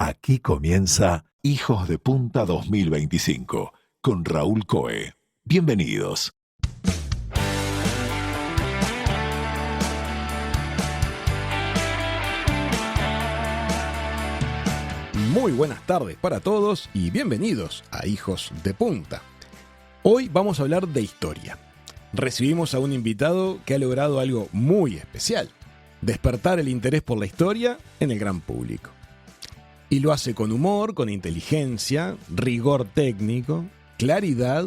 Aquí comienza Hijos de Punta 2025 con Raúl Coe. Bienvenidos. Muy buenas tardes para todos y bienvenidos a Hijos de Punta. Hoy vamos a hablar de historia. Recibimos a un invitado que ha logrado algo muy especial: despertar el interés por la historia en el gran público. Y lo hace con humor, con inteligencia, rigor técnico, claridad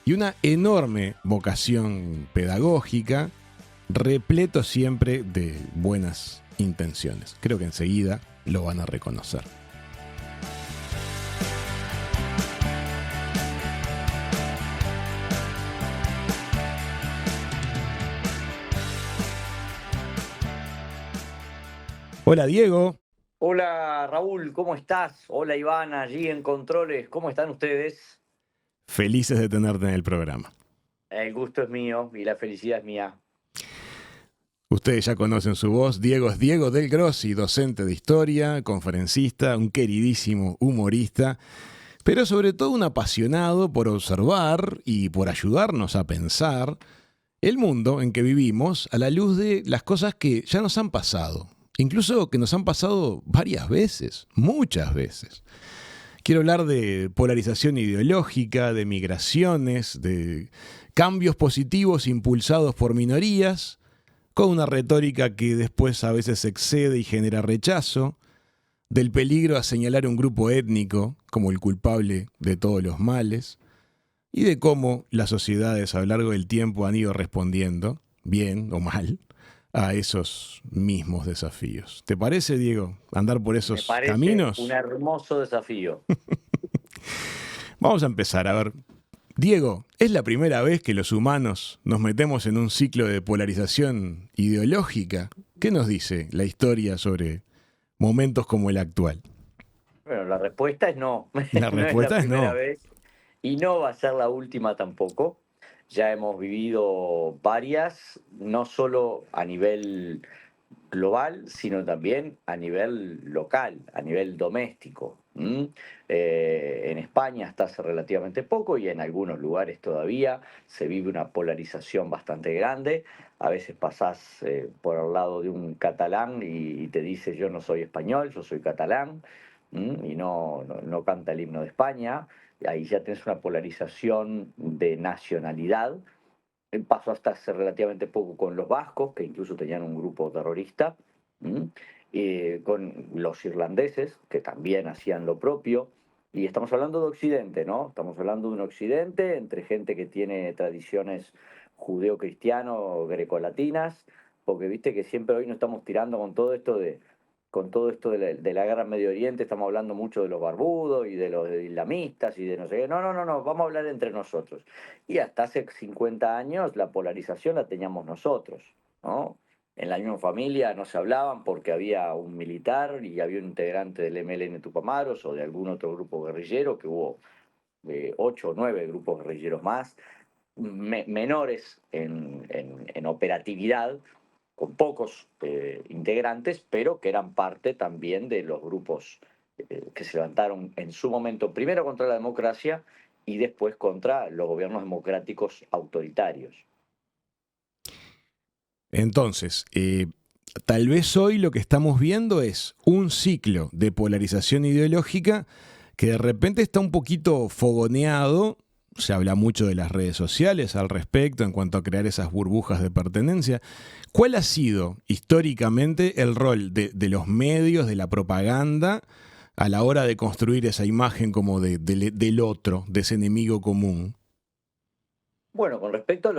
y una enorme vocación pedagógica, repleto siempre de buenas intenciones. Creo que enseguida lo van a reconocer. Hola, Diego. Hola Raúl, ¿cómo estás? Hola Ivana, allí en Controles, ¿cómo están ustedes? Felices de tenerte en el programa. El gusto es mío y la felicidad es mía. Ustedes ya conocen su voz. Diego es Diego Del Grossi, docente de historia, conferencista, un queridísimo humorista, pero sobre todo un apasionado por observar y por ayudarnos a pensar el mundo en que vivimos a la luz de las cosas que ya nos han pasado. Incluso que nos han pasado varias veces, muchas veces. Quiero hablar de polarización ideológica, de migraciones, de cambios positivos impulsados por minorías, con una retórica que después a veces excede y genera rechazo, del peligro a señalar un grupo étnico como el culpable de todos los males, y de cómo las sociedades a lo largo del tiempo han ido respondiendo, bien o mal, a esos mismos desafíos. ¿Te parece, Diego, andar por Me esos parece caminos? un hermoso desafío. Vamos a empezar. A ver, Diego, ¿es la primera vez que los humanos nos metemos en un ciclo de polarización ideológica? ¿Qué nos dice la historia sobre momentos como el actual? Bueno, la respuesta es no. La No es la respuesta es primera no. vez y no va a ser la última tampoco. Ya hemos vivido varias, no solo a nivel global, sino también a nivel local, a nivel doméstico. En España hasta hace relativamente poco y en algunos lugares todavía se vive una polarización bastante grande. A veces pasás por al lado de un catalán y te dice yo no soy español, yo soy catalán, y no canta el himno de España. Ahí ya tenés una polarización de nacionalidad. Pasó hasta hace relativamente poco con los vascos, que incluso tenían un grupo terrorista, con los irlandeses, que también hacían lo propio. Y estamos hablando de Occidente, ¿no? Estamos hablando de un Occidente entre gente que tiene tradiciones judeo-cristiano, grecolatinas, porque viste que siempre hoy nos estamos tirando con todo esto de la guerra en Medio Oriente, estamos hablando mucho de los barbudos y de los islamistas y de no sé qué. No, no, no, no, vamos a hablar entre nosotros. Y hasta hace 50 años la polarización la teníamos nosotros, ¿no? En la misma familia no se hablaban porque había un militar y había un integrante del MLN Tupamaros o de algún otro grupo guerrillero, que hubo 8 o 9 grupos guerrilleros más, menores en operatividad, con pocos integrantes, pero que eran parte también de los grupos que se levantaron en su momento, primero contra la democracia y después contra los gobiernos democráticos autoritarios. Entonces, tal vez hoy lo que estamos viendo es un ciclo de polarización ideológica que de repente está un poquito fogoneado. Se habla mucho de las redes sociales al respecto en cuanto a crear esas burbujas de pertenencia. ¿Cuál ha sido históricamente el rol de los medios, de la propaganda, a la hora de construir esa imagen como del otro, de ese enemigo común? Bueno, con respecto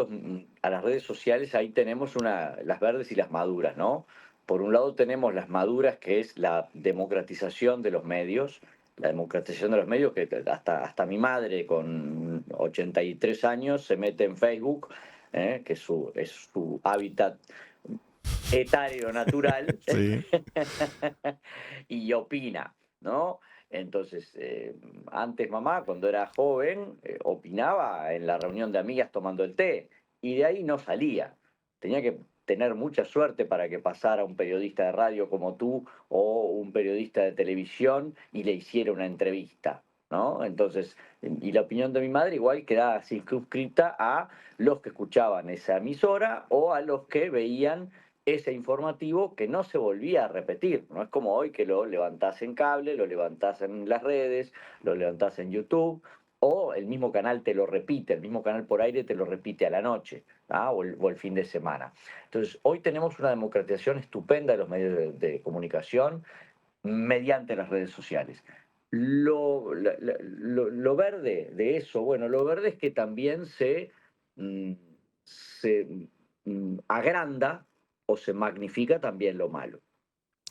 a las redes sociales, ahí tenemos las verdes y las maduras, ¿no? Por un lado tenemos las maduras, que es la democratización de los medios, que hasta mi madre con 83 años se mete en Facebook, que es su hábitat etario natural, Sí. y opina, ¿no? Entonces, antes mamá, cuando era joven, opinaba en la reunión de amigas tomando el té, y de ahí no salía. tener mucha suerte para que pasara un periodista de radio como tú o un periodista de televisión y le hiciera una entrevista, ¿no? Entonces, y la opinión de mi madre igual quedaba circunscrita a los que escuchaban esa emisora o a los que veían ese informativo que no se volvía a repetir. No es como hoy que lo levantás en cable, lo levantás en las redes, lo levantás en YouTube, o el mismo canal te lo repite, el mismo canal por aire te lo repite a la noche, ¿ah? O el fin de semana. Entonces, hoy tenemos una democratización estupenda de los medios de comunicación mediante las redes sociales. Lo verde de eso, bueno, lo verde es que también se agranda o se magnifica también lo malo.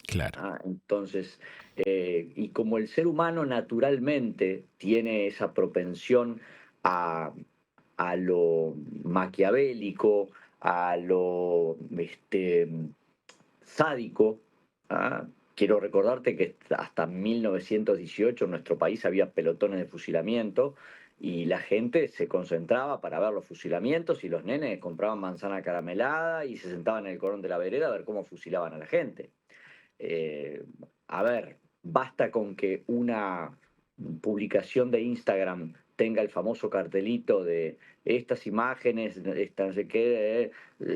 Claro. Entonces, y como el ser humano naturalmente tiene esa propensión a, a lo maquiavélico, a lo sádico, ¿ah? Quiero recordarte que hasta 1918 en nuestro país había pelotones de fusilamiento y la gente se concentraba para ver los fusilamientos y los nenes compraban manzana caramelada y se sentaban en el cordón de la vereda a ver cómo fusilaban a la gente. A ver, basta con que una publicación de Instagram tenga el famoso cartelito de estas imágenes, no sé qué,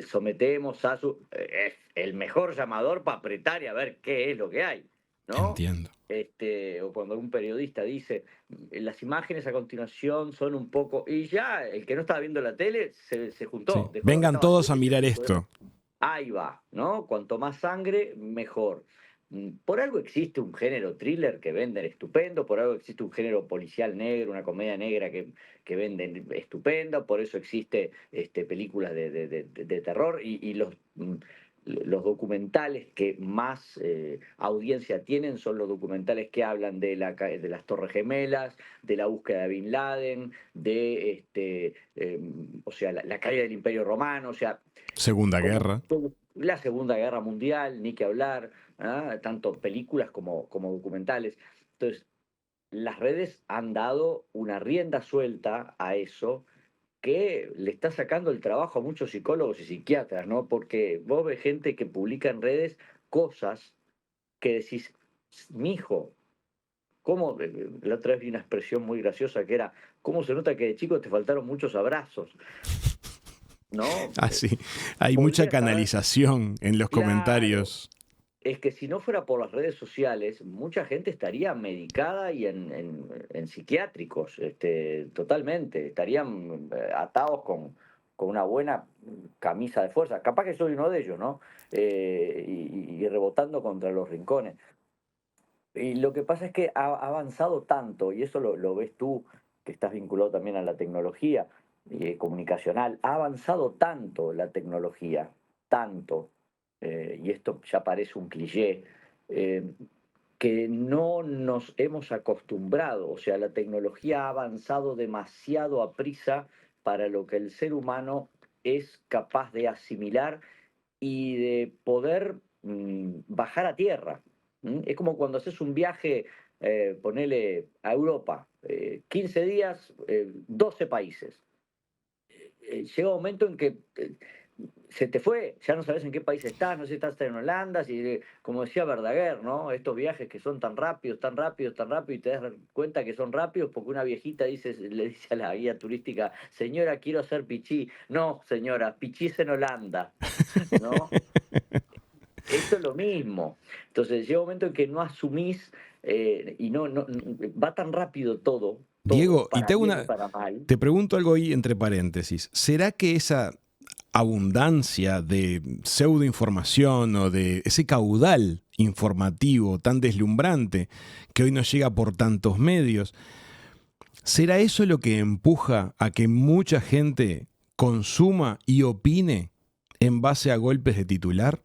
sometemos a su... Es el mejor llamador para apretar y a ver qué es lo que hay, ¿no? Entiendo. O cuando un periodista dice, las imágenes a continuación son un poco... Y ya, el que no estaba viendo la tele se juntó. Sí. Vengan todos a mirar esto. Ahí va, ¿no? Cuanto más sangre, mejor. Por algo existe un género thriller que venden estupendo, por algo existe un género policial negro, una comedia negra que venden estupenda, por eso existe películas de terror y los documentales que más audiencia tienen son los documentales que hablan de las Torres Gemelas, de la búsqueda de Bin Laden, o sea, la caída del Imperio Romano, o sea... Segunda Guerra. La Segunda Guerra Mundial, ni que hablar, tanto películas como documentales. Entonces, las redes han dado una rienda suelta a eso que le está sacando el trabajo a muchos psicólogos y psiquiatras, ¿no? Porque vos ves gente que publica en redes cosas que decís, mijo, ¿cómo? La otra vez vi una expresión muy graciosa que era, ¿cómo se nota que de chico te faltaron muchos abrazos? ¿No? Sí. Hay mucha canalización en los comentarios. Es que si no fuera por las redes sociales, mucha gente estaría medicada y en psiquiátricos, totalmente. Estarían atados con una buena camisa de fuerza. Capaz que soy uno de ellos, ¿no? Y rebotando contra los rincones. Y lo que pasa es que ha avanzado tanto, y eso lo ves tú, que estás vinculado también a la tecnología comunicacional, ha avanzado tanto la tecnología, tanto, y esto ya parece un cliché, que no nos hemos acostumbrado, o sea, la tecnología ha avanzado demasiado a prisa para lo que el ser humano es capaz de asimilar y de poder bajar a tierra. Es como cuando haces un viaje, ponele a Europa, 15 días, 12 países. Llega un momento en que se te fue, ya no sabes en qué país estás, no sé si estás en Holanda, como decía Verdaguer, ¿no? Estos viajes que son tan rápidos, tan rápidos, tan rápidos, y te das cuenta que son rápidos porque una viejita le dice a la guía turística, señora, quiero hacer pichí. No, señora, pichí es en Holanda, ¿no? Esto es lo mismo. Entonces llega un momento en que no asumís y no va tan rápido todo. Diego, y te pregunto algo ahí entre paréntesis. ¿Será que esa abundancia de pseudoinformación o de ese caudal informativo tan deslumbrante que hoy nos llega por tantos medios, será eso lo que empuja a que mucha gente consuma y opine en base a golpes de titular?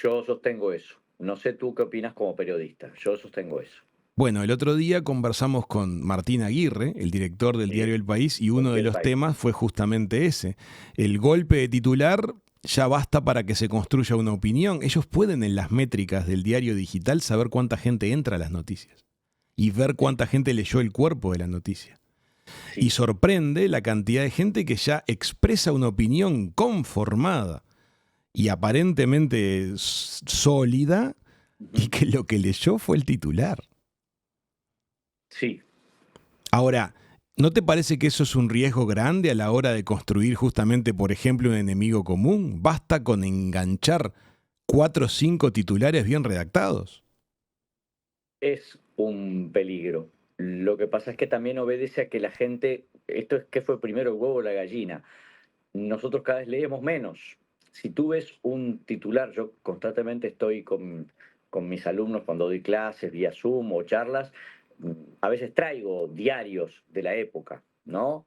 Yo sostengo eso. No sé tú qué opinas como periodista. Yo sostengo eso. Bueno, el otro día conversamos con Martín Aguirre, el director del diario El País, y uno de los temas fue justamente ese. El golpe de titular ya basta para que se construya una opinión. Ellos pueden en las métricas del diario digital saber cuánta gente entra a las noticias y ver cuánta gente leyó el cuerpo de la noticia. Y sorprende la cantidad de gente que ya expresa una opinión conformada y aparentemente sólida, y que lo que leyó fue el titular. Sí. Ahora, ¿no te parece que eso es un riesgo grande a la hora de construir justamente, por ejemplo, un enemigo común? Basta con enganchar 4 o 5 titulares bien redactados. Es un peligro. Lo que pasa es que también obedece a que la gente, esto es que fue primero el huevo o la gallina. Nosotros cada vez leemos menos. Si tú ves un titular, yo constantemente estoy con mis alumnos cuando doy clases vía Zoom o charlas, a veces traigo diarios de la época, ¿no?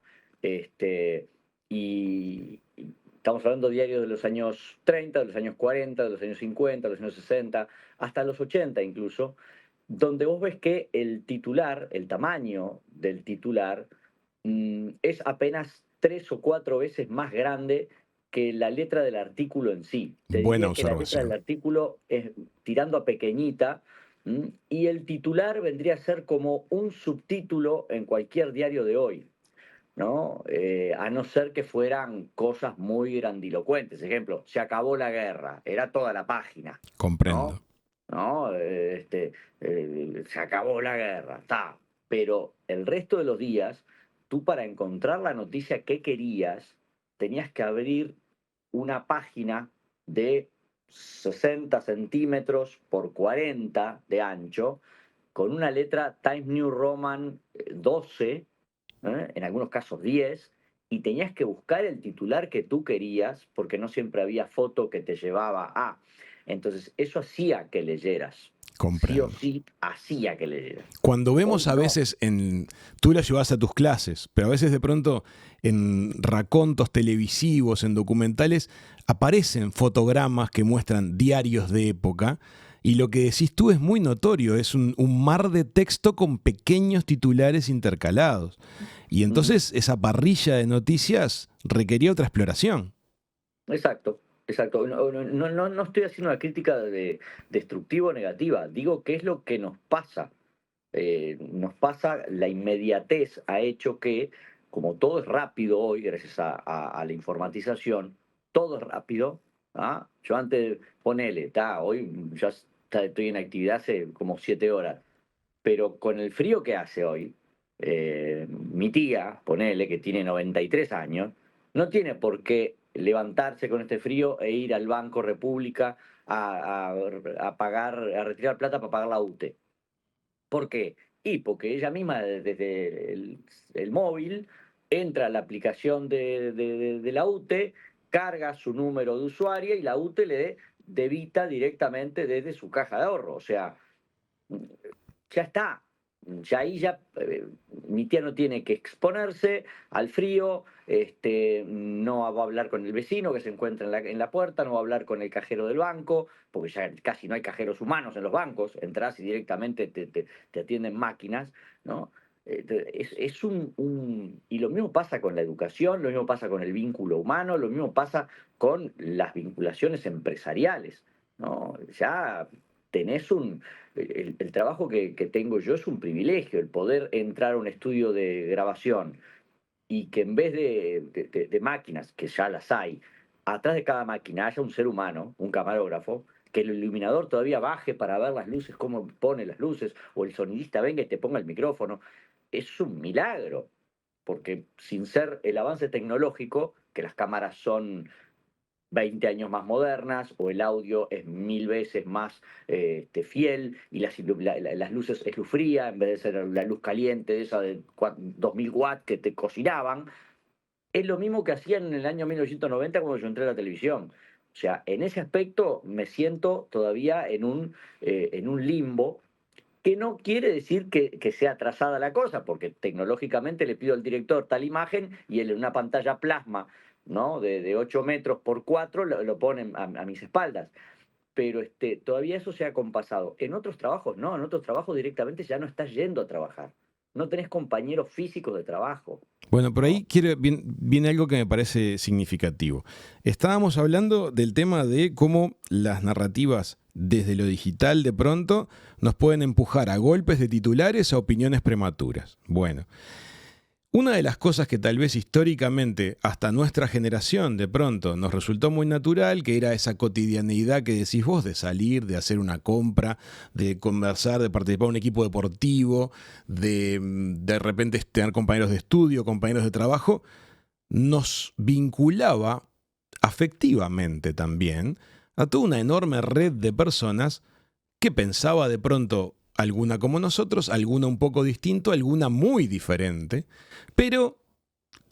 Y estamos hablando de diarios de los años 30, de los años 40, de los años 50, de los años 60, hasta los 80 incluso, donde vos ves que el titular, el tamaño del titular, es apenas 3 o 4 veces más grande que la letra del artículo en sí. Te Buena diría que la letra del observación. artículo es tirando a pequeñita, y el titular vendría a ser como un subtítulo en cualquier diario de hoy, ¿no? A no ser que fueran cosas muy grandilocuentes. Ejemplo, se acabó la guerra, era toda la página, Comprendo. ¿no? ¿No? Se acabó la guerra, está. Pero el resto de los días, tú para encontrar la noticia que querías, tenías que abrir una página de 60 centímetros por 40 de ancho, con una letra Times New Roman 12, en algunos casos 10, y tenías que buscar el titular que tú querías, porque no siempre había foto que te llevaba a. Entonces, eso hacía que leyeras. Sí o Comprendo. sí, hacía que leyeras. Cuando Hoy vemos a no. veces tú la llevas a tus clases, pero a veces de pronto en racontos televisivos, en documentales, aparecen fotogramas que muestran diarios de época, y lo que decís tú es muy notorio, es un mar de texto con pequeños titulares intercalados. Y entonces esa parrilla de noticias requería otra exploración. Exacto, exacto. No estoy haciendo una crítica destructiva o negativa. Digo qué es lo que nos pasa. Nos pasa, la inmediatez ha hecho que, como todo es rápido hoy, gracias a la informatización, todo es rápido. ¿Ah? Yo antes, ponele, hoy ya estoy en actividad hace como 7 horas, pero con el frío que hace hoy, mi tía, ponele, que tiene 93 años, no tiene por qué levantarse con este frío e ir al Banco República a pagar, a retirar plata para pagar la UTE. ¿Por qué? Y porque ella misma desde el móvil entra a la aplicación de la UTE, carga su número de usuario y la UTE le debita directamente desde su caja de ahorro. O sea, ya está. Ya ahí ya mi tía no tiene que exponerse al frío, no va a hablar con el vecino que se encuentra en la puerta, no va a hablar con el cajero del banco, porque ya casi no hay cajeros humanos en los bancos, entras y directamente te atienden máquinas, ¿no? Y lo mismo pasa con la educación, lo mismo pasa con el vínculo humano, lo mismo pasa con las vinculaciones empresariales, ¿no? Ya tenés el trabajo que tengo yo es un privilegio, el poder entrar a un estudio de grabación y que en vez de máquinas, que ya las hay, atrás de cada máquina haya un ser humano, un camarógrafo, que el iluminador todavía baje para ver las luces, cómo pone las luces, o el sonidista venga y te ponga el micrófono, es un milagro, porque sin ser el avance tecnológico, que las cámaras son 20 años más modernas, o el audio es 1000 veces más fiel, y las luces es luz fría, en vez de ser la luz caliente, esa de 2000 watts que te cocinaban. Es lo mismo que hacían en el año 1990 cuando yo entré a la televisión. O sea, en ese aspecto me siento todavía en un limbo, que no quiere decir que sea atrasada la cosa, porque tecnológicamente le pido al director tal imagen y él en una pantalla plasma, ¿no? de 8 metros por 4 lo ponen a mis espaldas. Pero todavía eso se ha compasado. En otros trabajos no, en otros trabajos directamente ya no estás yendo a trabajar. No tenés compañeros físicos de trabajo. Bueno, por ¿No? ahí viene algo que me parece significativo. Estábamos hablando del tema de cómo las narrativas desde lo digital de pronto nos pueden empujar a golpes de titulares a opiniones prematuras. Bueno, Una de las cosas que tal vez históricamente hasta nuestra generación de pronto nos resultó muy natural, que era esa cotidianeidad que decís vos, de salir, de hacer una compra, de conversar, de participar en un equipo deportivo, de repente tener compañeros de estudio, compañeros de trabajo, nos vinculaba afectivamente también a toda una enorme red de personas que pensaba de pronto alguna como nosotros, alguna un poco distinto, alguna muy diferente, pero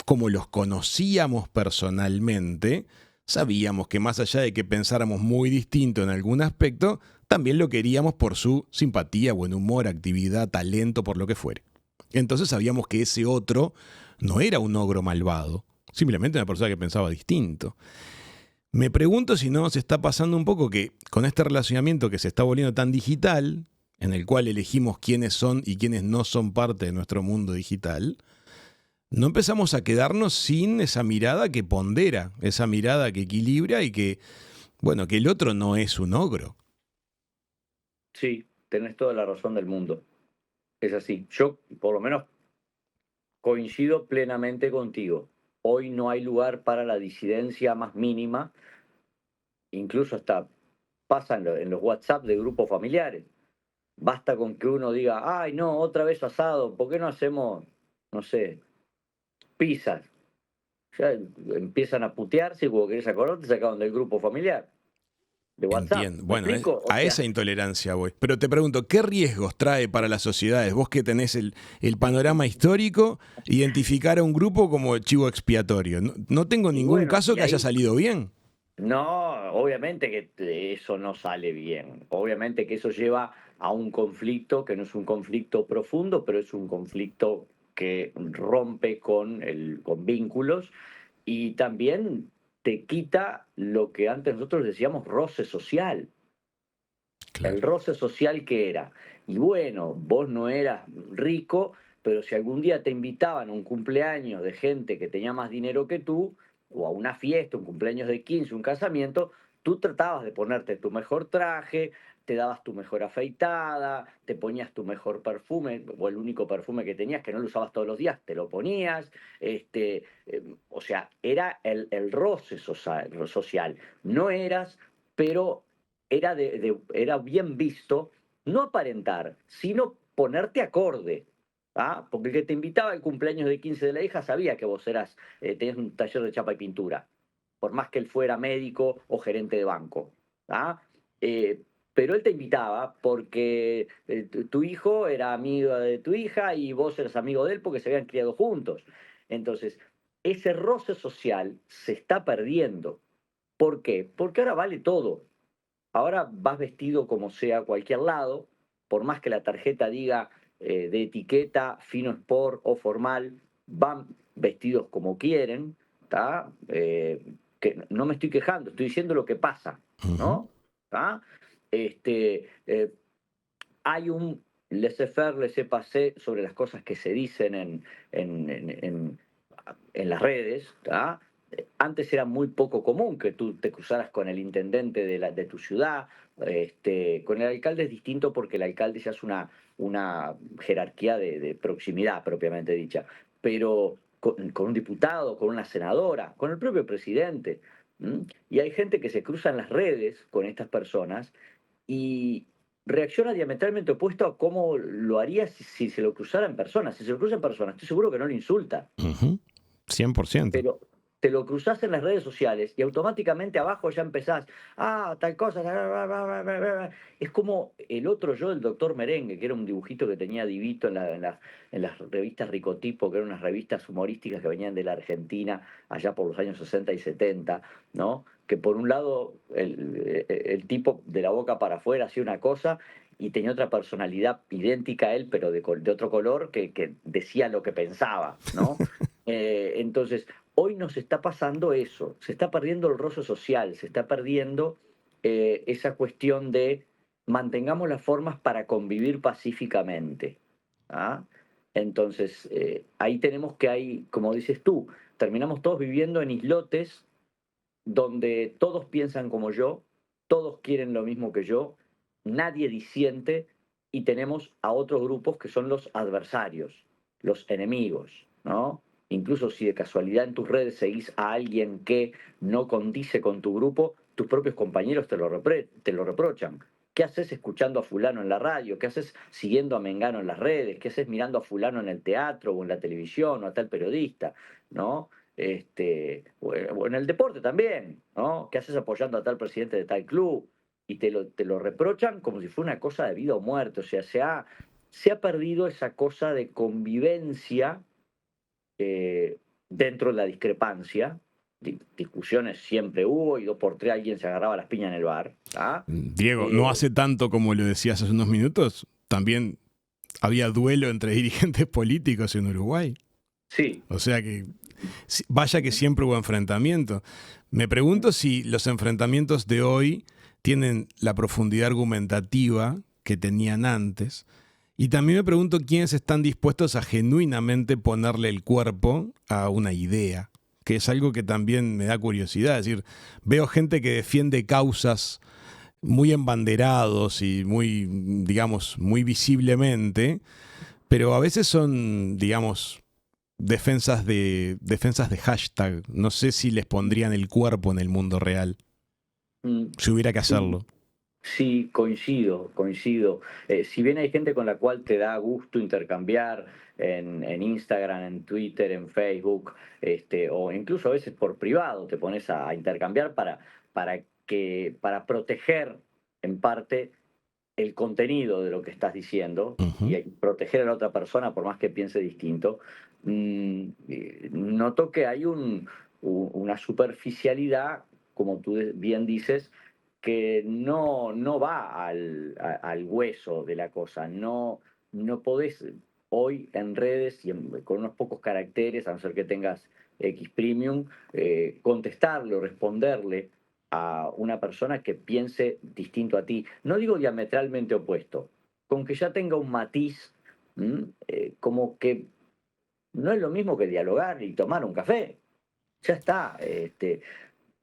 como los conocíamos personalmente, sabíamos que más allá de que pensáramos muy distinto en algún aspecto, también lo queríamos por su simpatía, buen humor, actividad, talento, por lo que fuere. Entonces sabíamos que ese otro no era un ogro malvado, simplemente una persona que pensaba distinto. Me pregunto si no se está pasando un poco que con este relacionamiento que se está volviendo tan digital, en el cual elegimos quiénes son y quiénes no son parte de nuestro mundo digital, no empezamos a quedarnos sin esa mirada que pondera, esa mirada que equilibra y que, bueno, que el otro no es un ogro. Sí, tenés toda la razón del mundo. Es así. Yo, por lo menos, coincido plenamente contigo. Hoy no hay lugar para la disidencia más mínima, incluso hasta pasa en los WhatsApp de grupos familiares. Basta con que uno diga, ay, no, otra vez asado, ¿por qué no hacemos, no sé, pizzas? Ya empiezan a putearse y como querés acordar, te sacaron del grupo familiar, de WhatsApp. Entiendo. ¿Me Bueno, explico? O a sea, esa intolerancia voy. Pero te pregunto, ¿qué riesgos trae para las sociedades? Vos que tenés el panorama histórico, identificar a un grupo como chivo expiatorio. No, no tengo y ningún bueno, caso y que haya ahí, salido bien. no, obviamente que eso no sale bien. Obviamente que eso lleva a un conflicto que no es un conflicto profundo, pero es un conflicto que rompe con vínculos y también te quita lo que antes nosotros decíamos roce social. El Claro. roce social que era. Y bueno, vos no eras rico, pero si algún día te invitaban a un cumpleaños de gente que tenía más dinero que tú, o a una fiesta, un cumpleaños de 15, un casamiento, tú tratabas de ponerte tu mejor traje, te dabas tu mejor afeitada, te ponías tu mejor perfume, o el único perfume que tenías que no lo usabas todos los días, te lo ponías. O sea, era el roce social. No eras, pero era bien visto no aparentar, sino ponerte acorde. ¿Ah? Porque el que te invitaba al cumpleaños de 15 de la hija sabía que vos tenías un taller de chapa y pintura, por más que él fuera médico o gerente de banco. ¿Ah? Eh, pero él te invitaba porque tu hijo era amigo de tu hija y vos eras amigo de él porque se habían criado juntos. Entonces, ese roce social se está perdiendo. ¿Por qué? Porque ahora vale todo. Ahora vas vestido como sea a cualquier lado, por más que la tarjeta diga de etiqueta, fino sport o formal, van vestidos como quieren, ¿tá? Que no me estoy quejando, estoy diciendo lo que pasa, Ujú. ¿no? ¿Tá? Este, eh, Hay un laissez-faire, laissez-passer sobre las cosas que se dicen en, en- en- en las redes. ¿Tá? Antes era muy poco común que tú te cruzaras con el intendente de tu ciudad. Con el alcalde es distinto porque el alcalde ya es una jerarquía de proximidad propiamente dicha, pero con un diputado, con una senadora, con el propio presidente. ¿M? Y hay gente que se cruza en las redes con estas personas y reacciona diametralmente opuesto a cómo lo haría si se lo cruzara en persona. Si se lo cruza en persona, estoy seguro que no le insulta, Ujú. 100%. pero te lo cruzás en las redes sociales y automáticamente abajo ya empezás, tal cosa, es como el otro yo, el doctor Merengue, que era un dibujito que tenía Divito en las revistas Ricotipo, que eran unas revistas humorísticas que venían de la Argentina allá por los años 60 y 70, ¿no? Que por un lado el tipo de la boca para afuera hacía una cosa y tenía otra personalidad idéntica a él, pero de otro color, que decía lo que pensaba, ¿no? Entonces, hoy nos está pasando eso, se está perdiendo el roce social, se está perdiendo esa cuestión de mantengamos las formas para convivir pacíficamente. ¿Ah? Entonces, ahí tenemos que hay, como dices tú, terminamos todos viviendo en islotes donde todos piensan como yo, todos quieren lo mismo que yo, nadie disiente y tenemos a otros grupos que son los adversarios, los enemigos. ¿no? Incluso si de casualidad en tus redes seguís a alguien que no condice con tu grupo, tus propios compañeros te lo reprochan. ¿Qué haces escuchando a fulano en la radio? ¿Qué haces siguiendo a Mengano en las redes? ¿Qué haces mirando a fulano en el teatro o en la televisión o a tal periodista? ¿No? O en el deporte también, ¿no? ¿Qué haces apoyando a tal presidente de tal club? Y te lo reprochan como si fuera una cosa de vida o muerte. O sea, se ha perdido esa cosa de convivencia eh, dentro de la discrepancia. Discusiones siempre hubo y dos por tres alguien se agarraba las piñas en el bar. ¿Ah? Diego, no Eh, hace tanto como lo decías hace unos minutos, también había duelo entre dirigentes políticos en Uruguay. sí. O sea que, vaya que siempre hubo enfrentamiento. Me pregunto si los enfrentamientos de hoy tienen la profundidad argumentativa que tenían antes. Y también me pregunto quiénes están dispuestos a genuinamente ponerle el cuerpo a una idea, que es algo que también me da curiosidad. Es decir, veo gente que defiende causas muy embanderados y muy, digamos, muy visiblemente, pero a veces son, digamos, defensas de hashtag. No sé si les pondrían el cuerpo en el mundo real, Mm, si hubiera que sí. hacerlo. Sí, coincido. Si bien hay gente con la cual te da gusto intercambiar en Instagram, en Twitter, en Facebook, o incluso a veces por privado te pones a intercambiar para proteger en parte el contenido de lo que estás diciendo Ujú. y proteger a la otra persona por más que piense distinto. Noto que hay una superficialidad, como tú bien dices, que no va al hueso de la cosa. No podés hoy en redes y con unos pocos caracteres, a no ser que tengas X Premium, contestarle o responderle a una persona que piense distinto a ti. No digo diametralmente opuesto, con que ya tenga un matiz, como que no es lo mismo que dialogar y tomar un café. Ya está.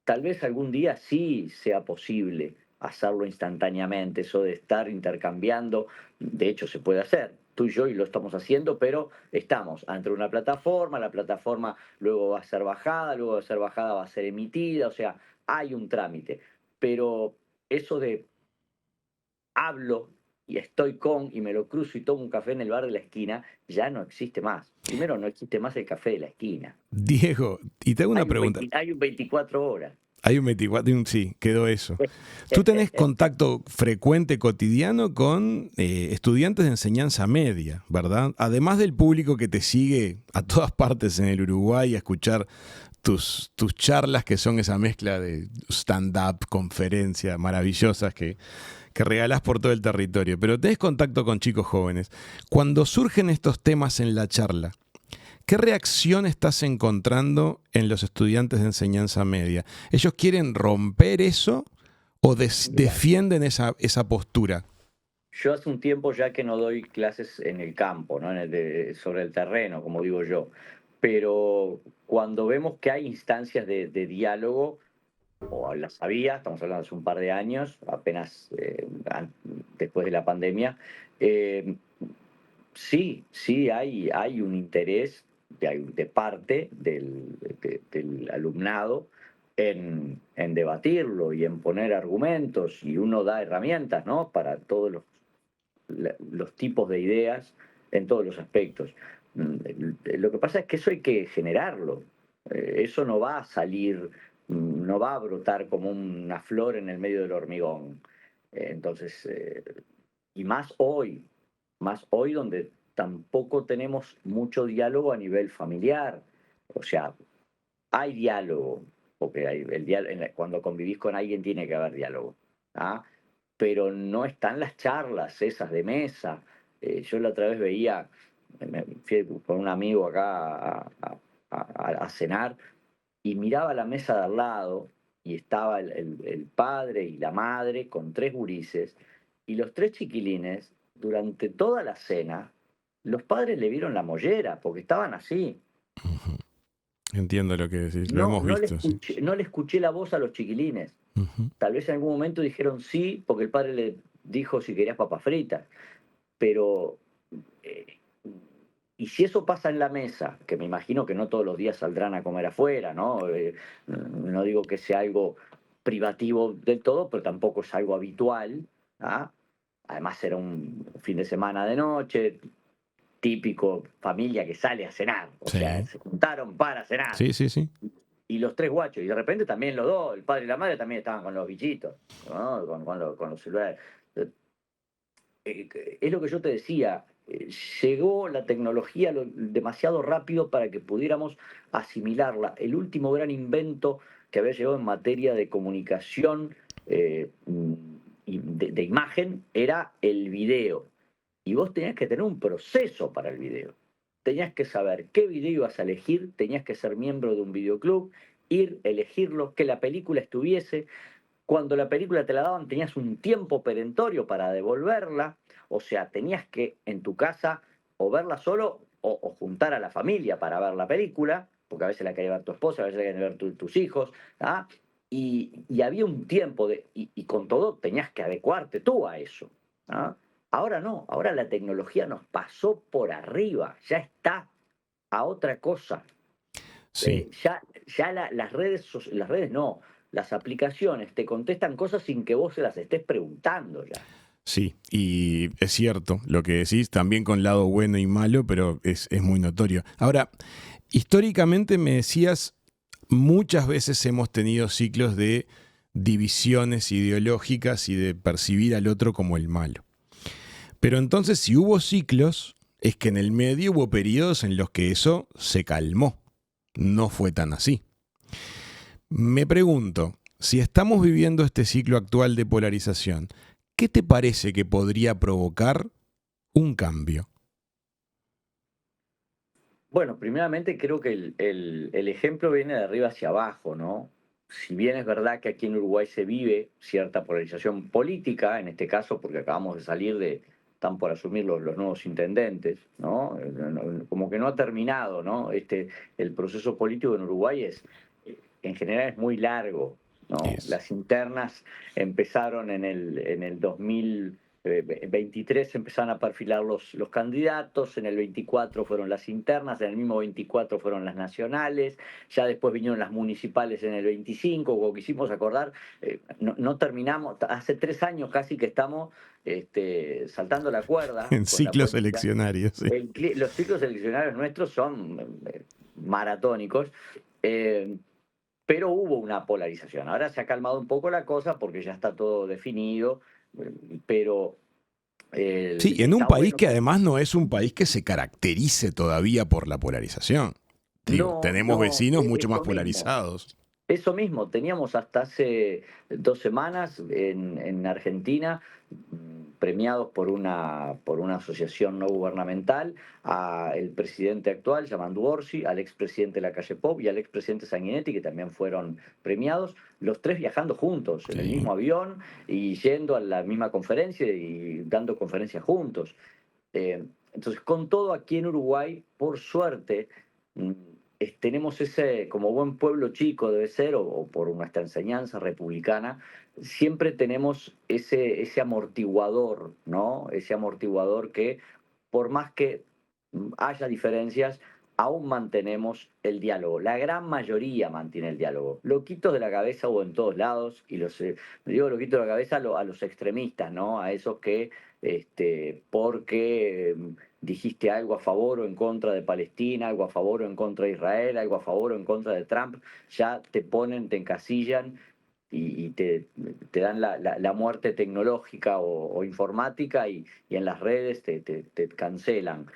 Tal vez algún día sí sea posible hacerlo instantáneamente, eso de estar intercambiando. De hecho, se puede hacer. Tú y yo y lo estamos haciendo, pero estamos ante una plataforma, la plataforma luego va a ser bajada, luego de ser bajada va a ser emitida, o sea, hay un trámite. Pero eso de hablo y estoy con y me lo cruzo y tomo un café en el bar de la esquina, ya no existe más. Primero, no existe más el café de la esquina. Diego, y te hago una pregunta. Hay un 24 horas. Hay un 24, sí, quedó eso. Tú tenés contacto frecuente, cotidiano con estudiantes de enseñanza media, ¿verdad? Además del público que te sigue a todas partes en el Uruguay a escuchar tus charlas, que son esa mezcla de stand-up, conferencias maravillosas que regalás por todo el territorio. Pero tenés contacto con chicos jóvenes. Cuando surgen estos temas en la charla, ¿qué reacción estás encontrando en los estudiantes de enseñanza media? ¿Ellos quieren romper eso o Mira, defienden esa postura? yo hace un tiempo ya que no doy clases en el campo, ¿no? Sobre el terreno, como digo yo, pero cuando vemos que hay instancias de diálogo, o las había, estamos hablando de hace un par de años, apenas después de la pandemia, eh, sí hay un interés de parte del alumnado en debatirlo y en poner argumentos, y uno da herramientas, ¿no? Para todos los tipos de ideas en todos los aspectos. Lo que pasa es que eso hay que generarlo. Eso no va a salir, no va a brotar como una flor en el medio del hormigón. Entonces, y más hoy donde tampoco tenemos mucho diálogo a nivel familiar. O sea, hay diálogo, porque cuando convivís con alguien tiene que haber diálogo. ¿Ah? Pero no están las charlas esas de mesa. Yo la otra vez veía, me fui con un amigo acá a cenar y miraba la mesa de al lado y estaba el padre y la madre con tres gurises y los tres chiquilines, durante toda la cena, los padres le vieron la mollera porque estaban así. Ujú. Entiendo lo que decís, lo No, hemos visto, sí. no le escuché la voz a los chiquilines. Ujú. Tal vez en algún momento dijeron sí, porque el padre le dijo si querías papas fritas, pero eh, Y si eso pasa en la mesa, que me imagino que no todos los días saldrán a comer afuera, ¿no? No digo que sea algo privativo del todo, pero tampoco es algo habitual. ¿Ah? Además era un fin de semana de noche, típico familia que sale a cenar. O sea, Sí, se juntaron para cenar. sí, sí, sí. Y los tres guachos, y de repente también los dos, el padre y la madre también estaban con los bichitos, ¿no? Con los celulares. Es lo que yo te decía, llegó la tecnología demasiado rápido para que pudiéramos asimilarla. El último gran invento que había llegado en materia de comunicación y de imagen era el video. Y vos tenías que tener un proceso para el video. Tenías que saber qué video ibas a elegir, tenías que ser miembro de un videoclub, ir, elegirlo, que la película estuviese. Cuando la película te la daban tenías un tiempo perentorio para devolverla, o sea, tenías que en tu casa o verla solo o juntar a la familia para ver la película, porque a veces la quería ver tu esposa, a veces la querían ver tus hijos, ¿ah? Y había un tiempo, y con todo tenías que adecuarte tú a eso. ¿Ah? Ahora no, ahora la tecnología nos pasó por arriba, ya está a otra cosa. Sí. Las redes no, las aplicaciones te contestan cosas sin que vos se las estés preguntando ya. Sí, y es cierto lo que decís, también con lado bueno y malo, pero es muy notorio. Ahora, históricamente me decías, muchas veces hemos tenido ciclos de divisiones ideológicas y de percibir al otro como el malo. Pero entonces, si hubo ciclos, es que en el medio hubo periodos en los que eso se calmó. No fue tan así. Me pregunto, si estamos viviendo este ciclo actual de polarización, ¿qué te parece que podría provocar un cambio? Bueno, primeramente creo que el ejemplo viene de arriba hacia abajo, ¿no? Si bien es verdad que aquí en Uruguay se vive cierta polarización política, en este caso porque acabamos de salir están por asumir los nuevos intendentes, ¿no? Como que no ha terminado, ¿no? El proceso político en Uruguay en general es muy largo, ¿no? Es. Las internas empezaron en el 2023, se empezaron a perfilar los candidatos, en el 24 fueron las internas, en el mismo 24 fueron las nacionales, ya después vinieron las municipales en el 25, como quisimos acordar, no terminamos, hace 3 años casi que estamos saltando la cuerda En con la ciclos política. eleccionarios. Sí. Los ciclos eleccionarios nuestros son maratónicos. eh, pero hubo una polarización. Ahora se ha calmado un poco la cosa porque ya está todo definido, pero Sí, en un está país bueno. que además no es un país que se caracterice todavía por la polarización. Digo, No, tenemos no, vecinos mucho más eso mismo. polarizados. Eso mismo, teníamos hasta hace 2 semanas en Argentina, premiados por una asociación no gubernamental, al presidente actual, Yamandu Orsi, al expresidente Lacalle Pou y al expresidente Sanguinetti, que también fueron premiados, los tres viajando juntos, en el Sí. mismo avión y yendo a la misma conferencia y dando conferencias juntos. Entonces, con todo aquí en Uruguay, por suerte, mm, tenemos ese, como buen pueblo chico debe ser, o por nuestra enseñanza republicana, siempre tenemos ese amortiguador, ¿no? Ese amortiguador que, por más que haya diferencias, aún mantenemos el diálogo. La gran mayoría mantiene el diálogo. Loquitos de la cabeza hubo en todos lados, y digo loquitos de la cabeza a los extremistas, ¿no? A esos que porque dijiste algo a favor o en contra de Palestina, algo a favor o en contra de Israel, algo a favor o en contra de Trump, ya te ponen, te encasillan y te dan la muerte tecnológica o informática y en las redes te cancelan.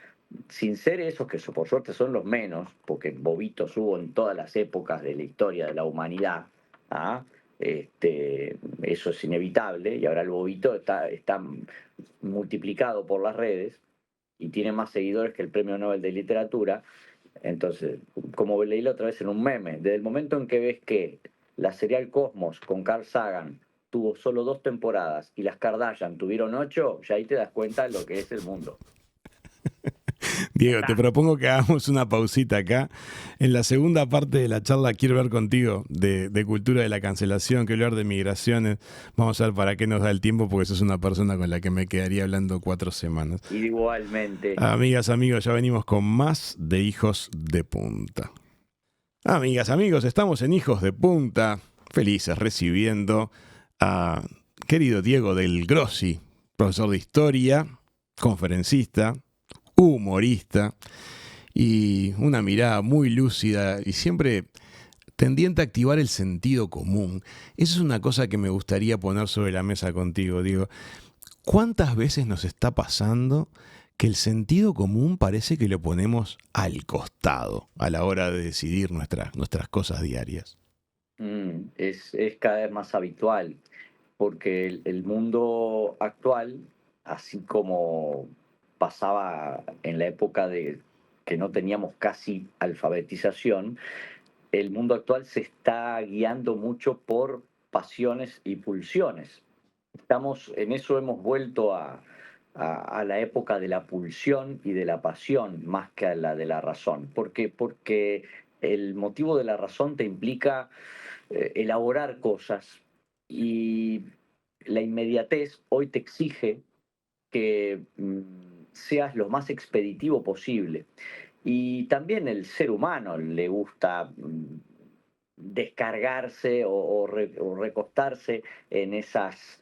Sin ser esos, que por suerte son los menos, porque bobitos hubo en todas las épocas de la historia de la humanidad, ¿ah? Eso es inevitable, y ahora el bobito está multiplicado por las redes y tiene más seguidores que el Premio Nobel de Literatura. Entonces, como leí la otra vez en un meme, desde el momento en que ves que la serial Cosmos con Carl Sagan tuvo solo 2 temporadas y las Kardashian tuvieron 8, ya ahí te das cuenta de lo que es el mundo. Diego, te propongo que hagamos una pausita acá. En la segunda parte de la charla quiero hablar contigo de cultura de la cancelación, quiero hablar de migraciones. Vamos a ver para qué nos da el tiempo, porque sos una persona con la que me quedaría hablando 4 semanas. Igualmente. Amigas, amigos, ya venimos con más de Hijos de Punta. Amigas, amigos, estamos en Hijos de Punta, felices recibiendo a querido Diego del Grossi, profesor de historia, conferencista, humorista y una mirada muy lúcida y siempre tendiente a activar el sentido común. Eso es una cosa que me gustaría poner sobre la mesa contigo, Diego. ¿Cuántas veces nos está pasando que el sentido común parece que lo ponemos al costado a la hora de decidir nuestras cosas diarias? Es cada vez más habitual, porque el mundo actual, así como pasaba en la época de que no teníamos casi alfabetización, el mundo actual se está guiando mucho por pasiones y pulsiones. En eso hemos vuelto a la época de la pulsión y de la pasión más que a la de la razón. ¿Por qué? Porque el motivo de la razón te implica elaborar cosas, y la inmediatez hoy te exige que seas lo más expeditivo posible. Y también el ser humano le gusta descargarse o recostarse en esas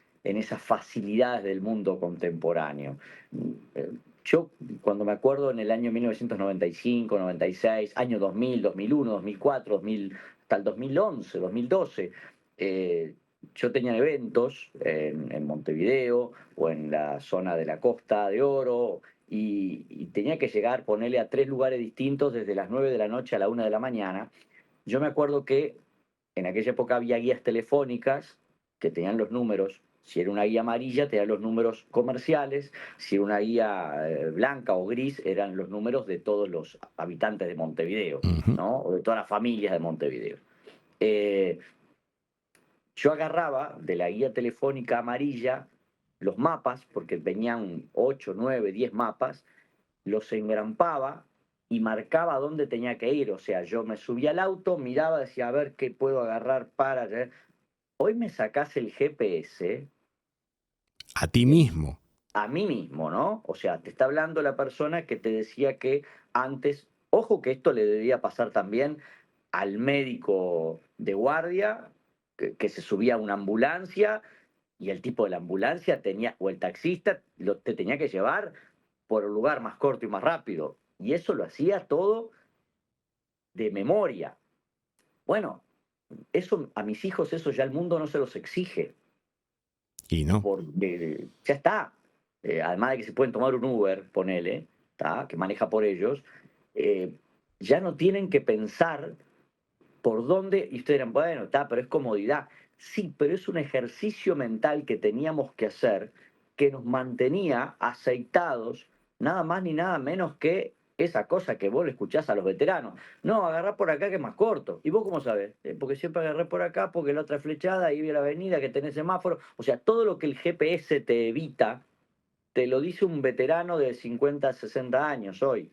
facilidades del mundo contemporáneo. Yo, cuando me acuerdo en el año 1995, 96, año 2000, 2001, 2004, 2000, hasta el 2011, 2012, yo tenía eventos en Montevideo o en la zona de la Costa de Oro, y tenía que llegar, ponerle a 3 lugares distintos desde las 9 de la noche a la 1 de la mañana. Yo me acuerdo que en aquella época había guías telefónicas que tenían los números. Si era una guía amarilla, tenían los números comerciales. Si era una guía blanca o gris, eran los números de todos los habitantes de Montevideo, ¿no? O de todas las familias de Montevideo. Yo agarraba de la guía telefónica amarilla los mapas, porque venían 8, 9, 10 mapas, los engrampaba y marcaba dónde tenía que ir. O sea, yo me subía al auto, miraba, decía, a ver qué puedo agarrar para... Hoy me sacás el GPS. A ti mismo. A mí mismo, ¿no? O sea, te está hablando la persona que te decía que antes, ojo que esto le debía pasar también al médico de guardia, que se subía a una ambulancia, y el tipo de la ambulancia tenía, o el taxista, te tenía que llevar por el lugar más corto y más rápido. Y eso lo hacía todo de memoria. Bueno, eso a mis hijos, eso ya el mundo no se los exige. Y no. Porque ya está. Además de que se pueden tomar un Uber, ponele, ¿tá? Que maneja por ellos, ya no tienen que pensar por dónde, y ustedes dirán, bueno, está, pero es comodidad. Sí, pero es un ejercicio mental que teníamos que hacer, que nos mantenía aceitados, nada más ni nada menos que esa cosa que vos le escuchás a los veteranos. No, agarrá por acá que es más corto. ¿Y vos cómo sabés? Porque siempre agarré por acá, porque la otra flechada, ahí vi la avenida, que tenés semáforo. O sea, todo lo que el GPS te evita, te lo dice un veterano de 50, 60 años hoy,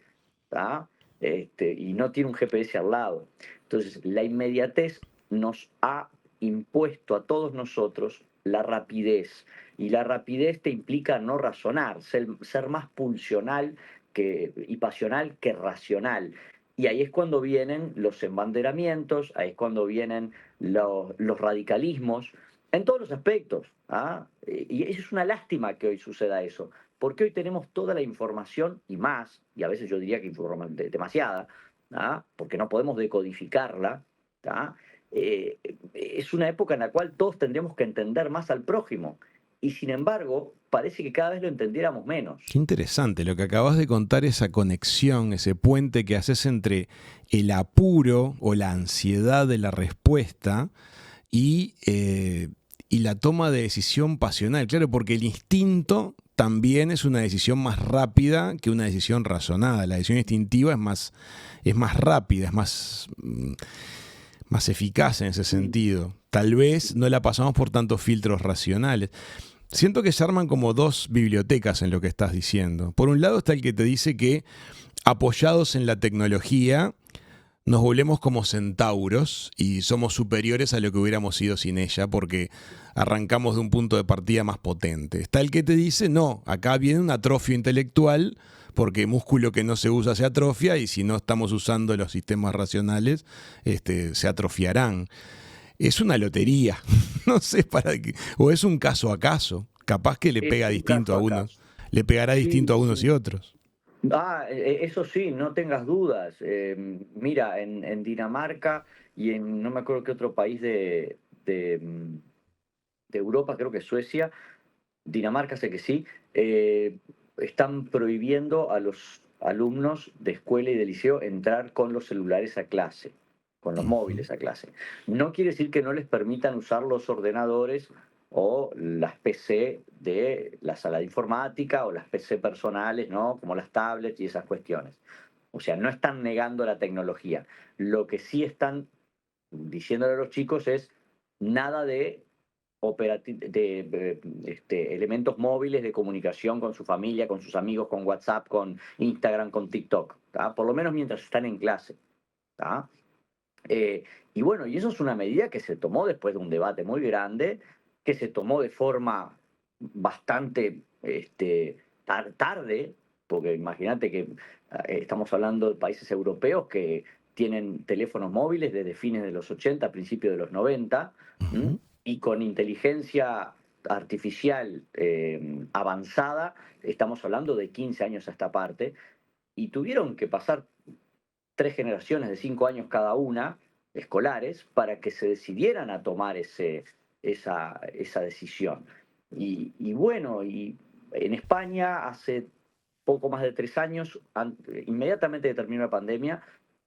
¿tá? Y no tiene un GPS al lado. Entonces, la inmediatez nos ha impuesto a todos nosotros la rapidez. Y la rapidez te implica no razonar, ser más pulsional y pasional que racional. Y ahí es cuando vienen los embanderamientos, ahí es cuando vienen los radicalismos, en todos los aspectos. ¿Ah? Y es una lástima que hoy suceda eso, porque hoy tenemos toda la información y más, y a veces yo diría que demasiada, ¿ah? Porque no podemos decodificarla. ¿Ah? Es una época en la cual todos tendríamos que entender más al prójimo, y sin embargo parece que cada vez lo entendiéramos menos. Qué interesante lo que acabas de contar, esa conexión, ese puente que haces entre el apuro o la ansiedad de la respuesta y la toma de decisión pasional. Claro, porque el instinto también es una decisión más rápida que una decisión razonada. La decisión instintiva es más rápida, es más eficaz en ese sentido. Tal vez no la pasamos por tantos filtros racionales. Siento que se arman como 2 bibliotecas en lo que estás diciendo. Por un lado está el que te dice que apoyados en la tecnología, nos volvemos como centauros y somos superiores a lo que hubiéramos sido sin ella porque arrancamos de un punto de partida más potente. Está el que te dice, no, acá viene un atrofio intelectual porque músculo que no se usa se atrofia y si no estamos usando los sistemas racionales, se atrofiarán. Es una lotería, no sé para qué, o es un caso a caso, capaz que le pega distinto a unos, le pegará distinto a unos y otros. Eso sí, no tengas dudas. Mira, en Dinamarca y en no me acuerdo qué otro país de Europa, creo que Suecia, Dinamarca sé que sí, están prohibiendo a los alumnos de escuela y de liceo entrar con los celulares a clase, con los móviles a clase. No quiere decir que no les permitan usar los ordenadores o las PC de la sala de informática o las PC personales, ¿no? Como las tablets y esas cuestiones. O sea, no están negando la tecnología. Lo que sí están diciéndole a los chicos es nada de elementos móviles de comunicación con su familia, con sus amigos, con WhatsApp, con Instagram, con TikTok, ¿tá? Por lo menos mientras están en clase, ¿tá? Y bueno, y eso es una medida que se tomó después de un debate muy grande, que se tomó de forma bastante tarde, porque imagínate que estamos hablando de países europeos que tienen teléfonos móviles desde fines de los 80, principios de los 90, Uh-huh. y con inteligencia artificial avanzada, estamos hablando de 15 años a esta parte, y tuvieron que pasar 3 generaciones de 5 años cada una, escolares, para que se decidieran a tomar esa decisión. Y bueno, y en España hace poco más de 3 años, inmediatamente que terminó la pandemia,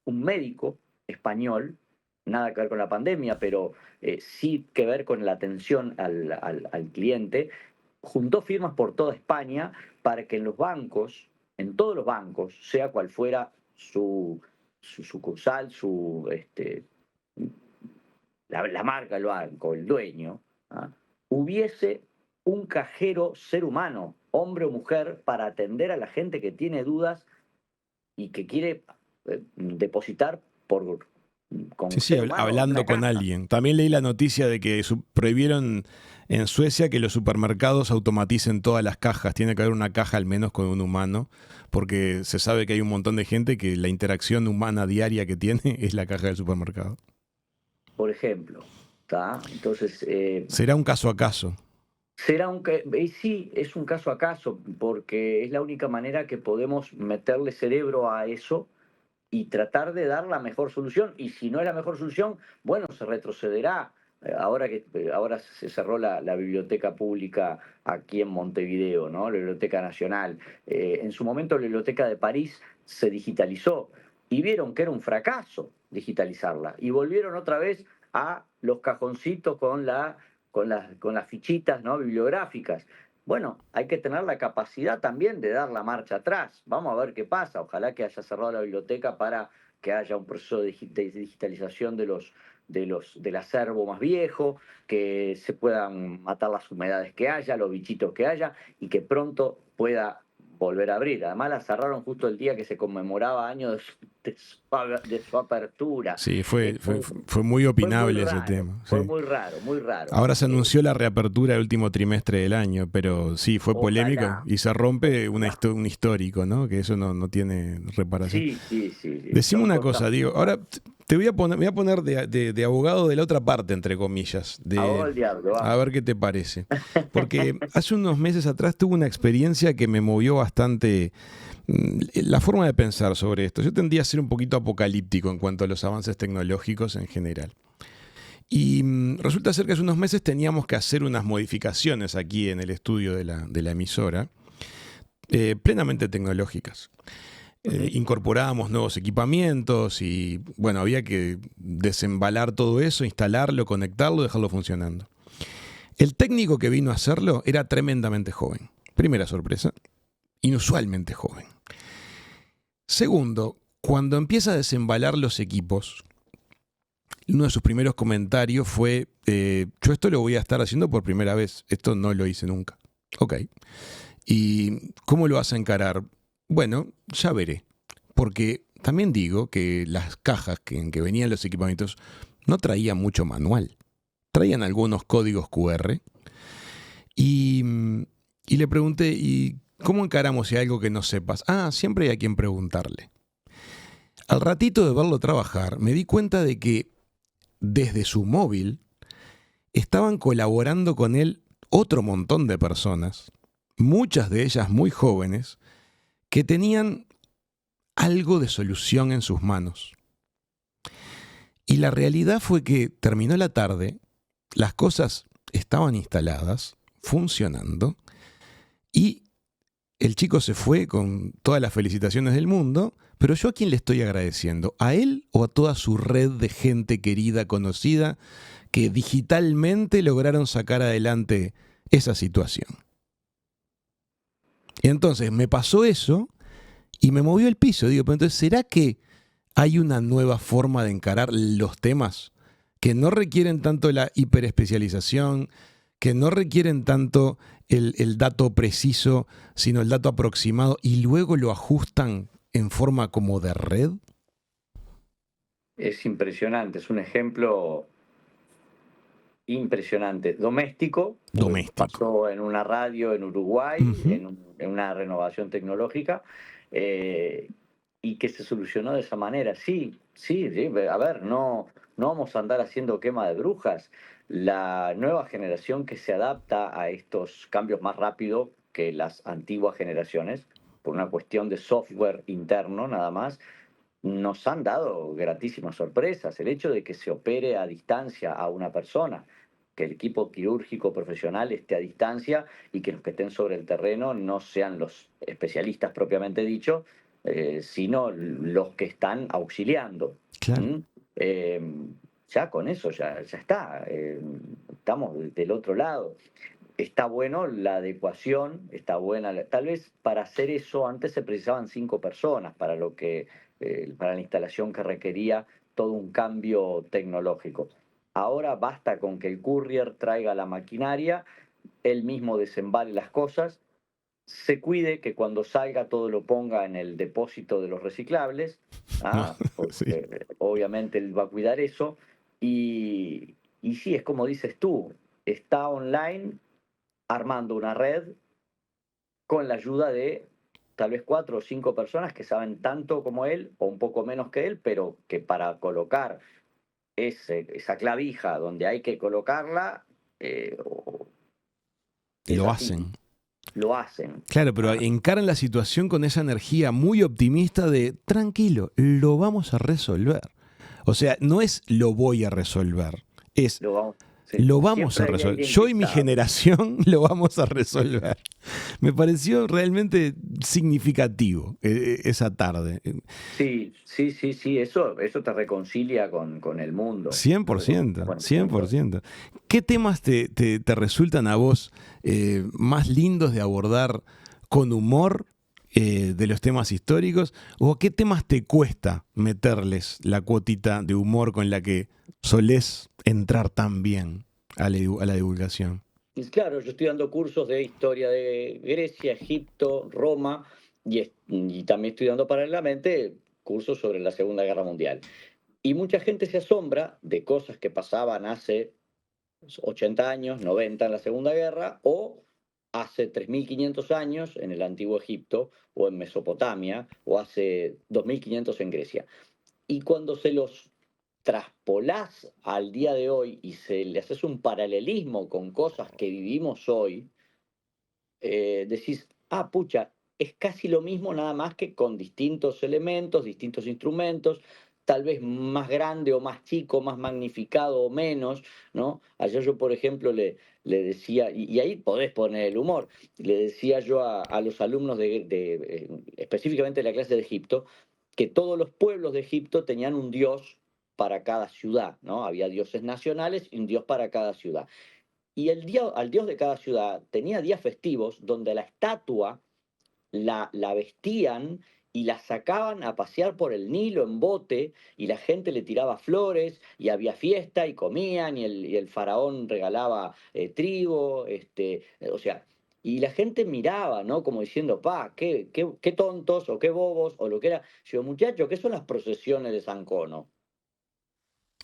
un médico español, nada que ver con la pandemia, pero sí que ver con la atención al cliente, juntó firmas por toda España para que en los bancos, en todos los bancos, sea cual fuera su sucursal, la marca del banco, el dueño, ¿ah? Hubiese un cajero ser humano, hombre o mujer, para atender a la gente que tiene dudas y que quiere depositar con Sí, un sí, ser humano en hablando una con caja. alguien. También leí la noticia de que prohibieron en Suecia que los supermercados automaticen todas las cajas. Tiene que haber una caja al menos con un humano, porque se sabe que hay un montón de gente que la interacción humana diaria que tiene es la caja del supermercado. Por ejemplo, ¿tá? Entonces, Será un caso a caso. sí, es un caso a caso, porque es la única manera que podemos meterle cerebro a eso y tratar de dar la mejor solución. Y si no es la mejor solución, bueno, se retrocederá. Ahora se cerró la biblioteca pública aquí en Montevideo, ¿no? La Biblioteca Nacional. En su momento la Biblioteca de París se digitalizó y vieron que era un fracaso digitalizarla. Y volvieron otra vez a los cajoncitos con las fichitas, ¿no? Bibliográficas. Bueno, hay que tener la capacidad también de dar la marcha atrás. Vamos a ver qué pasa. Ojalá que haya cerrado la biblioteca para que haya un proceso de digitalización del acervo más viejo, que se puedan matar las humedades que haya, los bichitos que haya, y que pronto pueda volver a abrir. Además la cerraron justo el día que se conmemoraba años de su apertura. Sí, fue muy opinable ese tema. Fue Sí. muy raro, muy raro. Ahora se anunció la reapertura del último trimestre del año, pero sí, fue polémico Ojalá. y se rompe un histórico, ¿no? Que eso no tiene reparación. Sí. Decime Son una cosas cosa, Diego. Ahora te voy a poner de abogado de la otra parte, entre comillas. Abogado del diablo, va. A ver qué te parece. Porque hace unos meses atrás tuve una experiencia que me movió bastante la forma de pensar sobre esto. Yo tendía a ser un poquito apocalíptico en cuanto a los avances tecnológicos en general. Y resulta ser que hace unos meses teníamos que hacer unas modificaciones aquí en el estudio de la emisora, plenamente tecnológicas. Incorporábamos nuevos equipamientos y bueno, había que desembalar todo eso, instalarlo, conectarlo, dejarlo funcionando. El técnico que vino a hacerlo era tremendamente joven. Primera sorpresa, inusualmente joven. Segundo, cuando empieza a desembalar los equipos, uno de sus primeros comentarios fue, yo esto lo voy a estar haciendo por primera vez, esto no lo hice nunca. Ok. ¿Y cómo lo vas a encarar? Bueno, ya veré. porque también digo que las cajas en que venían los equipamientos no traían mucho manual. Traían algunos códigos QR y, y le pregunté, ¿y cómo encaramos si hay algo que no sepas? Siempre hay a quien preguntarle. Al ratito de verlo trabajar, me di cuenta de que desde su móvil estaban colaborando con él otro montón de personas, muchas de ellas muy jóvenes, que tenían algo de solución en sus manos. Y la realidad fue que terminó la tarde, las cosas estaban instaladas, funcionando, y el chico se fue con todas las felicitaciones del mundo, pero ¿yo a quién le estoy agradeciendo? ¿A él o a toda su red de gente querida, conocida, que digitalmente lograron sacar adelante esa situación? Y entonces me pasó eso y me movió el piso. Digo, pero entonces, ¿será que hay una nueva forma de encarar los temas que no requieren tanto la hiperespecialización, que no requieren tanto el dato preciso, sino el dato aproximado, y luego lo ajustan en forma como de red? Es impresionante, es un ejemplo impresionante. Doméstico, pasó en una radio en Uruguay, en una renovación tecnológica, y que se solucionó de esa manera. Sí, a ver, no vamos a andar haciendo quema de brujas. La nueva generación que se adapta a estos cambios más rápido que las antiguas generaciones, por una cuestión de software interno nada más, nos han dado gratísimas sorpresas. El hecho de que se opere a distancia a una persona, que el equipo quirúrgico profesional esté a distancia y que los que estén sobre el terreno no sean los especialistas propiamente dicho, sino los que están auxiliando. Claro. Ya con eso ya está. Estamos del otro lado. Está bueno la adecuación, está buena. Tal vez para hacer eso antes se precisaban 5 personas para la instalación que requería todo un cambio tecnológico. Ahora basta con que el courier traiga la maquinaria, él mismo desembale las cosas, se cuide que cuando salga todo lo ponga en el depósito de los reciclables, porque Sí. obviamente él va a cuidar eso, y sí, es como dices tú, está online armando una red con la ayuda de tal vez 4 o 5 personas que saben tanto como él o un poco menos que él, pero que para colocar esa clavija donde hay que colocarla, Lo hacen. Lo hacen. Claro, pero encaran la situación con esa energía muy optimista de tranquilo, lo vamos a resolver. O sea, no es lo voy a resolver, es lo vamos a resolver. Yo y mi generación lo vamos a resolver. Me pareció realmente significativo esa tarde. Sí, eso te reconcilia con el mundo. 100%, 100%. ¿Qué temas te resultan a vos más lindos de abordar con humor de los temas históricos? ¿O qué temas te cuesta meterles la cuotita de humor con la que solés entrar tan bien a la divulgación? Claro, yo estoy dando cursos de historia de Grecia, Egipto, Roma, y también estoy dando paralelamente cursos sobre la Segunda Guerra Mundial. Y mucha gente se asombra de cosas que pasaban hace 80 años, 90 en la Segunda Guerra, o hace 3.500 años en el Antiguo Egipto, o en Mesopotamia, o hace 2.500 en Grecia. Y cuando se los traspolás al día de hoy y le haces un paralelismo con cosas que vivimos hoy, decís, pucha, es casi lo mismo, nada más que con distintos elementos, distintos instrumentos, tal vez más grande o más chico, más magnificado o menos, ¿no? Ayer yo, por ejemplo, le decía, y ahí podés poner el humor, le decía yo a los alumnos específicamente de la clase de Egipto, que todos los pueblos de Egipto tenían un dios para cada ciudad, ¿no? Había dioses nacionales y un dios para cada ciudad. Y al dios de cada ciudad tenía días festivos donde la estatua la vestían y la sacaban a pasear por el Nilo en bote, y la gente le tiraba flores y había fiesta y comían, y el faraón regalaba trigo, o sea, Y la gente miraba, ¿no? Como diciendo, qué tontos o qué bobos o lo que era. Yo, muchachos, ¿qué son las procesiones de San Cono?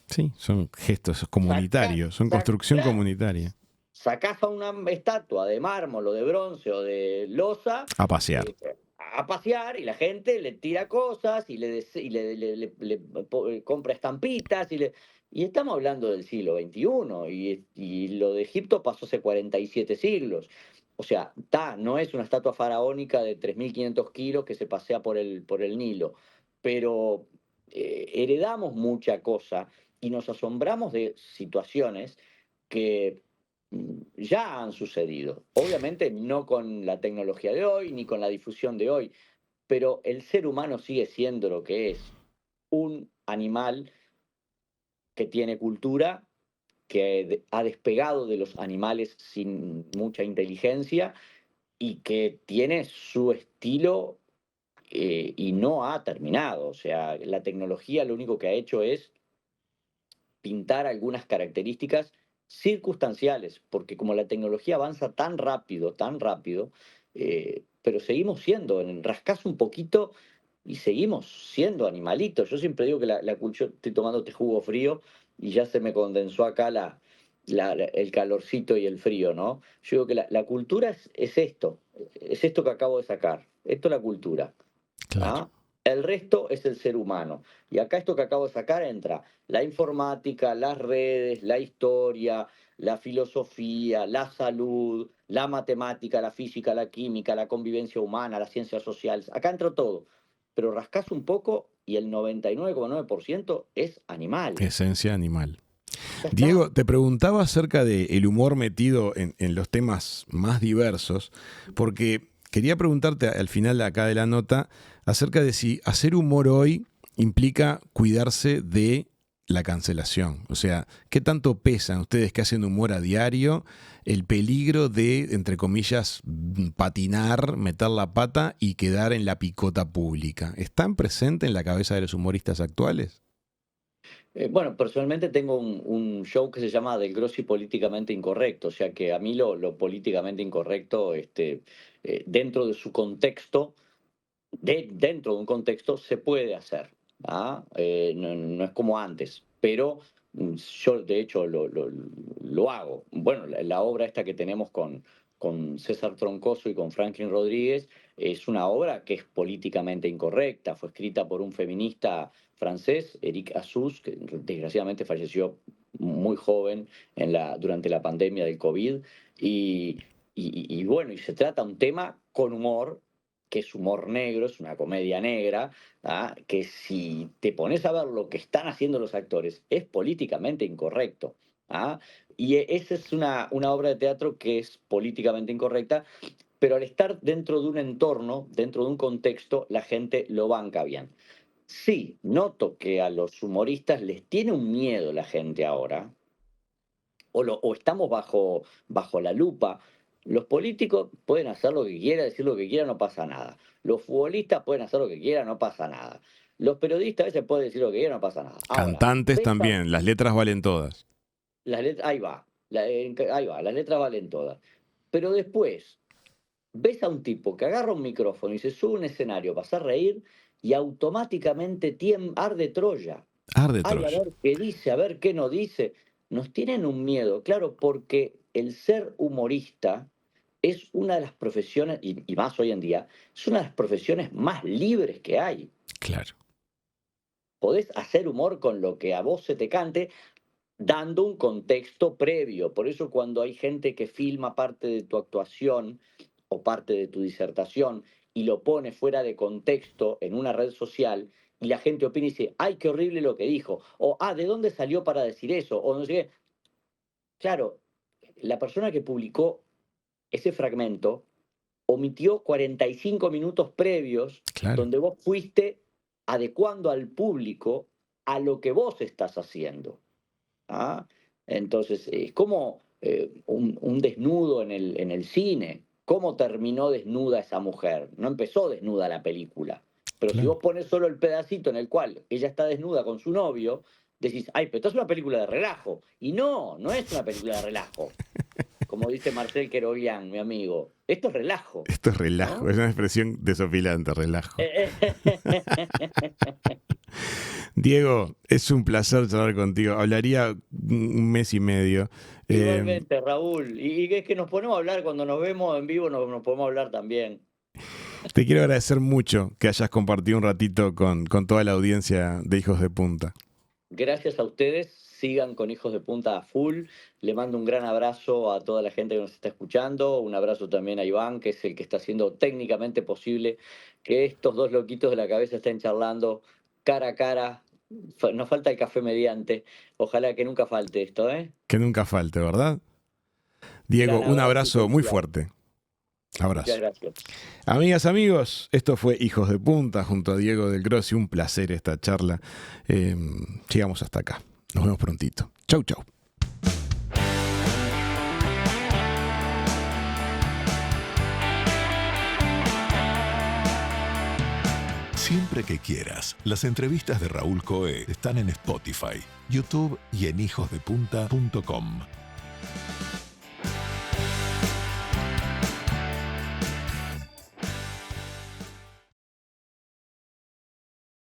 Sí, son gestos Sacá, comunitarios, son construcción claro, comunitaria. sacás a una estatua de mármol o de bronce o de losa A pasear. eh, a pasear y la gente le tira cosas y compra estampitas y estamos hablando del siglo XXI y lo de Egipto pasó hace 47 siglos. O sea, no es una estatua faraónica de 3.500 kilos que se pasea por el Nilo, pero heredamos mucha cosa y nos asombramos de situaciones que ya han sucedido. Obviamente no con la tecnología de hoy ni con la difusión de hoy, pero el ser humano sigue siendo lo que es, un animal que tiene cultura, que ha despegado de los animales sin mucha inteligencia y que tiene su estilo y no ha terminado. O sea, la tecnología lo único que ha hecho es pintar algunas características circunstanciales, porque como la tecnología avanza tan rápido, pero seguimos siendo, rascás un poquito y seguimos siendo animalitos. Yo siempre digo que yo estoy tomando este jugo frío y ya se me condensó acá el calorcito y el frío, ¿no? Yo digo que la cultura es esto que acabo de sacar, esto es la cultura. Claro. ¿Ah? El resto es el ser humano. Y acá esto que acabo de sacar entra la informática, las redes, la historia, la filosofía, la salud, la matemática, la física, la química, la convivencia humana, las ciencias sociales. Acá entra todo. Pero rascás un poco y el 99,9% es animal. Esencia animal. Ya está. Diego, te preguntaba acerca del humor metido en los temas más diversos, porque quería preguntarte al final de acá de la nota acerca de si hacer humor hoy implica cuidarse de la cancelación. O sea, ¿qué tanto pesan ustedes que hacen humor a diario el peligro de, entre comillas, patinar, meter la pata y quedar en la picota pública? ¿Están presentes en la cabeza de los humoristas actuales? Bueno, personalmente tengo un show que se llama Del Grossi Políticamente Incorrecto, o sea que a mí lo políticamente incorrecto, dentro de su contexto, dentro de un contexto, se puede hacer. ¿Ah? No es como antes, pero yo de hecho lo hago. Bueno, la obra esta que tenemos con César Troncoso y con Franklin Rodríguez es una obra que es políticamente incorrecta. Fue escrita por un feminista francés, Eric Assous, que desgraciadamente falleció muy joven durante la pandemia del COVID. Y bueno, y se trata un tema con humor, que es humor negro, es una comedia negra, que si te pones a ver lo que están haciendo los actores, es políticamente incorrecto. ¿Ah? Y esa es una obra de teatro que es políticamente incorrecta, pero al estar dentro de un entorno, dentro de un contexto, la gente lo banca bien. Sí, noto que a los humoristas les tiene un miedo la gente ahora, o estamos bajo la lupa. Los políticos pueden hacer lo que quieran, decir lo que quieran, no pasa nada. Los futbolistas pueden hacer lo que quieran, no pasa nada. Los periodistas a veces pueden decir lo que quieran, no pasa nada. Ahora, Cantantes también, las letras valen todas. las letras, ahí va, las letras valen todas. Pero después, ves a un tipo que agarra un micrófono y se sube a un escenario para hacer reír y automáticamente arde Troya. Arde Ay, a Troya. ver qué dice, a ver qué no dice. Nos tienen un miedo, claro, porque el ser humorista es una de las profesiones, y más hoy en día, es una de las profesiones más libres que hay. Claro. Podés hacer humor con lo que a vos se te cante, dando un contexto previo. Por eso cuando hay gente que filma parte de tu actuación o parte de tu disertación y lo pone fuera de contexto en una red social y la gente opina y dice, ay, qué horrible lo que dijo, o, ¿de dónde salió para decir eso? O no sé qué. Claro, la persona que publicó ese fragmento omitió 45 minutos previos Claro. donde vos fuiste adecuando al público a lo que vos estás haciendo. ¿Ah? Entonces, es como un desnudo en el cine. ¿Cómo terminó desnuda esa mujer? No empezó desnuda la película. Pero si Claro. vos pones solo el pedacito en el cual ella está desnuda con su novio, decís, ay, pero esto es una película de relajo. Y no es una película de relajo. Como dice Marcel Querovian, mi amigo. Esto es relajo. Esto es relajo, ¿no? es una expresión desopilante, relajo. Diego, es un placer charlar contigo. Hablaría un mes y medio. Igualmente, Raúl. Y es que nos ponemos a hablar cuando nos vemos en vivo, nos podemos hablar también. Te quiero agradecer mucho que hayas compartido un ratito con toda la audiencia de Hijos de Punta. Gracias a ustedes. Sigan con Hijos de Punta a full. Le mando un gran abrazo a toda la gente que nos está escuchando. Un abrazo también a Iván, que es el que está haciendo técnicamente posible que estos dos loquitos de la cabeza estén charlando cara a cara. Nos falta el café mediante. Ojalá que nunca falte esto, ¿eh? Que nunca falte, ¿verdad? Diego, Gran un abrazo abrazo y muy felicidades. fuerte. Abrazo. Muchas gracias. Amigas, amigos, esto fue Hijos de Punta junto a Diego del Grossi. Un placer esta charla. Llegamos hasta acá. Nos vemos prontito. Chau, chau. Siempre que quieras, las entrevistas de Raúl Coe están en Spotify, YouTube y en hijosdepunta.com.